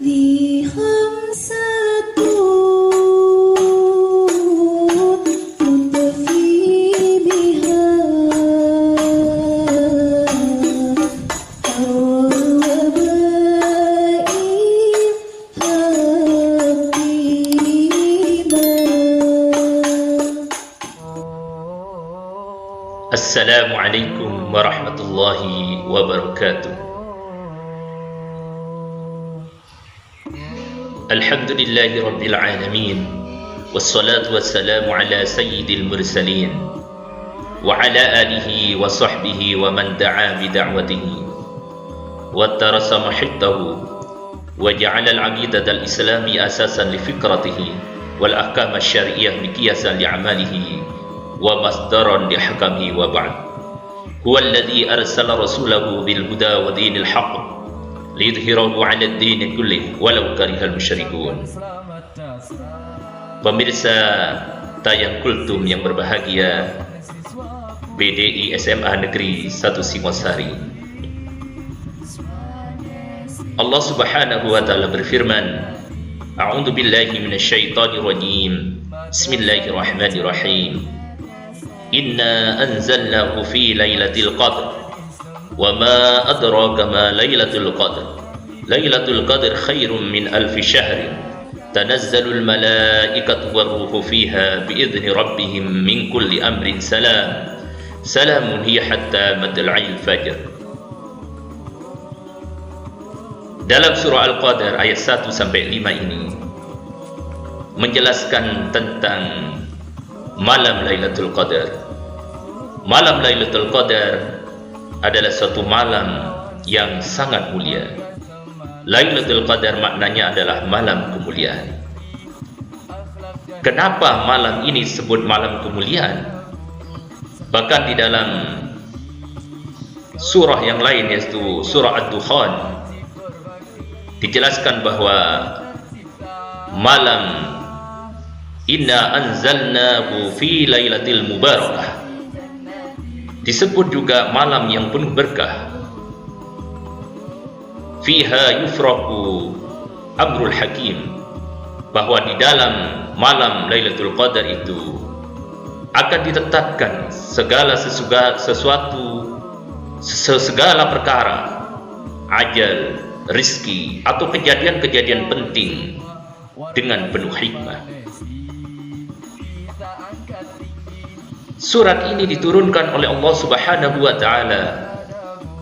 ذي خمسة تطفي بها Assalamualaikum warahmatullahi wabarakatuh. Alhamdulillahi rabbil alamin, wassalatu wassalamu ala sayyidil mursalin wa ala alihi wa sahbihi wa man da'a bi da'watihi wa tarasa mahiddahu wa ja'ala al-'aqidata al-islami asasan li fikratihi wal ahkam asy-syar'iyyah miqyasan li 'amalihi wa masdaran li hukmihi wa ba'd. Huwa alladhi arsala rasulahu bil huda wa dinil haqq liyudhhirahu 'ala ad-din kullih walau karihal musyrikun. Pemirsa Tayang Kultum yang berbahagia, BDI SMA Negeri 1 Singosari. Allah Subhanahu wa taala berfirman, A'udzu billahi minasyaitonir rajim. Bismillahirrahmanirrahim. Inna anzalnahu fi lailatul qadr. Wa ma adraka ma lailatul qadr. Lailatul qadr khairum min alfi syahrin. Tanazzalul malaikatu war-ruhu fiha bi'izni rabbihim min kulli amrin salam. Salamun hiya hatta matla'il fajr. Dalam surah Al-Qadr ayat 1 sampai 5 ini menjelaskan tentang malam Lailatul Qadar. Malam Lailatul Qadar adalah suatu malam yang sangat mulia. Lailatul Qadar maknanya adalah malam kemuliaan. Kenapa malam ini disebut malam kemuliaan? Bahkan di dalam surah yang lain, yaitu surah Ad-Dukhan, dijelaskan bahwa malam Inna anzalnahu fi lailatil mubarakah disebut juga malam yang penuh berkah. Fiha yufraku amrul hakim, bahwa di dalam malam Lailatul Qadar itu akan ditetapkan segala perkara, ajal, rizki atau kejadian-kejadian penting dengan penuh hikmah. Surat ini diturunkan oleh Allah Subhanahu wa taala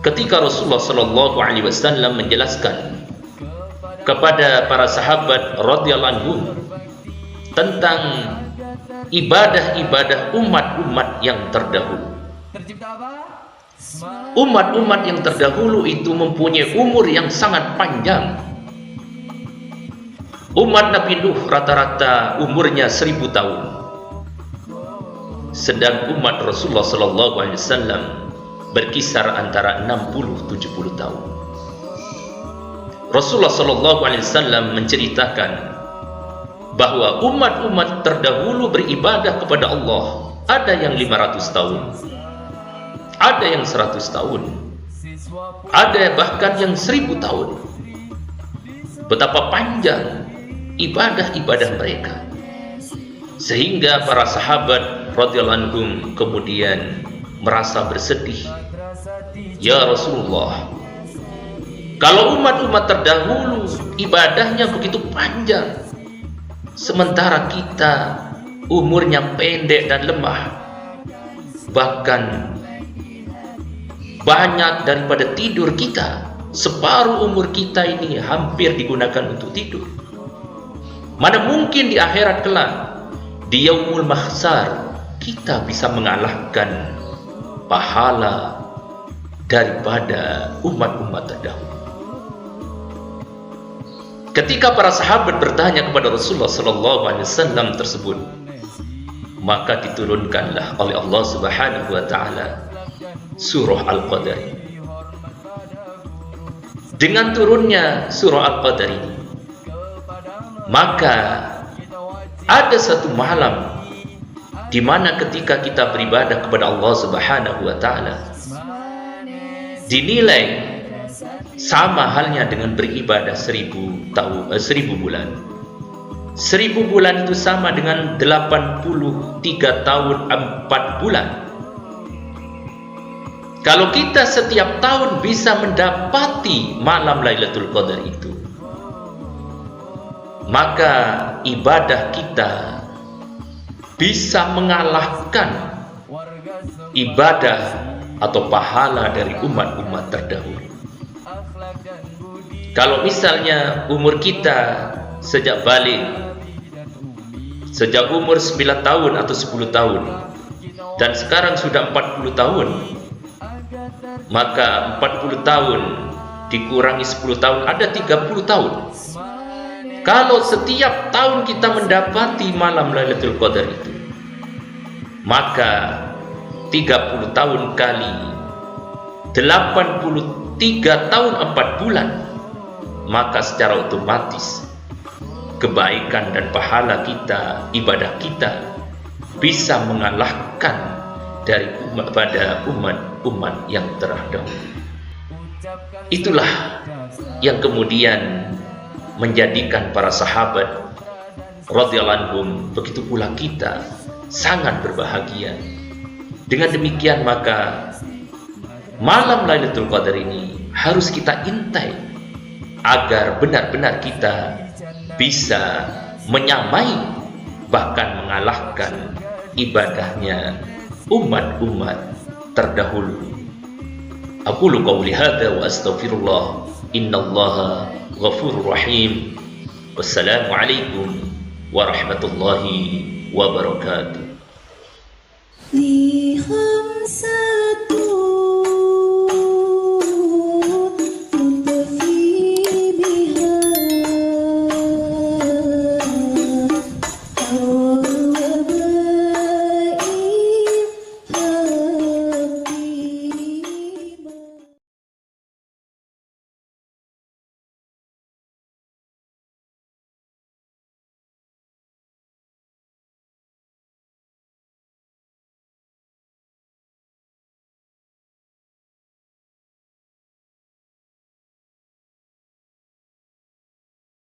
ketika Rasulullah sallallahu alaihi wasallam menjelaskan kepada para sahabat radhiyallahu anhum tentang ibadah-ibadah umat-umat yang terdahulu. Umat-umat yang terdahulu itu mempunyai umur yang sangat panjang. Umat Nabi Nuh rata-rata umurnya 1000 tahun. Sedang umat Rasulullah sallallahu alaihi wasallam berkisar antara 60-70 tahun. Rasulullah sallallahu alaihi wasallam menceritakan bahwa umat-umat terdahulu beribadah kepada Allah, ada yang 500 tahun, ada yang 100 tahun, ada bahkan yang 1000 tahun. Betapa panjang ibadah-ibadah mereka, sehingga para sahabat radhiyallahu anhum kemudian merasa bersedih. Ya Rasulullah, kalau umat-umat terdahulu ibadahnya begitu panjang, sementara kita umurnya pendek dan lemah, bahkan banyak daripada tidur kita, separuh umur kita ini hampir digunakan untuk tidur. Mana mungkin di akhirat kelak, di yaumul mahsyar, kita bisa mengalahkan pahala daripada umat-umat terdahulu. Ketika para sahabat bertanya kepada Rasulullah sallallahu alaihi wasallam tersebut, maka diturunkanlah oleh Allah Subhanahu wa taala surah Al-Qadar. Dengan turunnya surah Al-Qadar ini, maka ada satu malam di mana ketika kita beribadah kepada Allah Subhanahu wa taala dinilai sama halnya dengan beribadah 1000 tahun, 1000 bulan. 1000 bulan itu sama dengan 83 tahun 4 bulan. Kalau kita setiap tahun bisa mendapati malam Lailatul Qadar itu, maka ibadah kita bisa mengalahkan ibadah atau pahala dari umat-umat terdahulu. Kalau misalnya umur kita sejak balik, sejak umur 9 tahun atau 10 tahun, dan sekarang sudah 40 tahun, maka 40 tahun dikurangi 10 tahun, ada 30 tahun. Kalau setiap tahun kita mendapati malam Lailatul Qadar itu, maka 30 tahun kali 83 tahun 4 bulan, maka secara otomatis kebaikan dan pahala kita, ibadah kita bisa mengalahkan dari umat yang terdahulu. Itulah yang kemudian menjadikan para sahabat radhiyallahu anhum, begitu pula kita, sangat berbahagia. Dengan demikian maka malam Lailatul Qadar ini harus kita intai agar benar-benar kita bisa menyamai, bahkan mengalahkan ibadahnya umat-umat terdahulu. Aqulu qawli hadza wa astaghfirullah, innallaha ghafurur rahim. Wassalamu alaikum warahmatullahi wabarakatuh. Li khamsatu